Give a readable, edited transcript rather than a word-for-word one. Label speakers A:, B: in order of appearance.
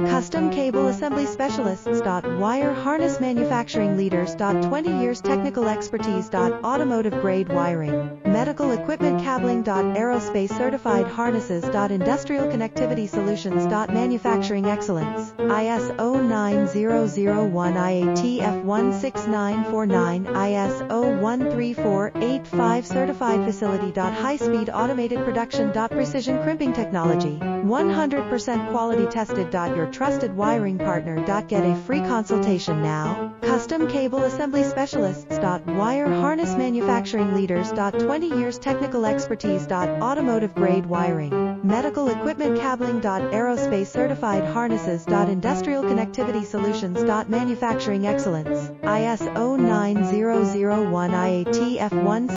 A: Custom Cable Assembly Specialists. Wire Harness Manufacturing Leaders. 20 years technical expertise. Automotive grade wiring, medical equipment cabling. Aerospace certified harnesses. Industrial connectivity solutions. Manufacturing excellence. ISO 9001 IATF 16949 ISO 13485 certified facility. High-speed automated production. Precision crimping technology, 100% quality tested. Your trusted wiring partner. Get a free consultation now. Custom Cable Assembly Specialists. Wire Harness Manufacturing Leaders. 20 years technical expertise. Automotive grade wiring, medical equipment cabling. Aerospace certified harnesses. Industrial connectivity solutions. Manufacturing excellence. ISO 9001 IATF 1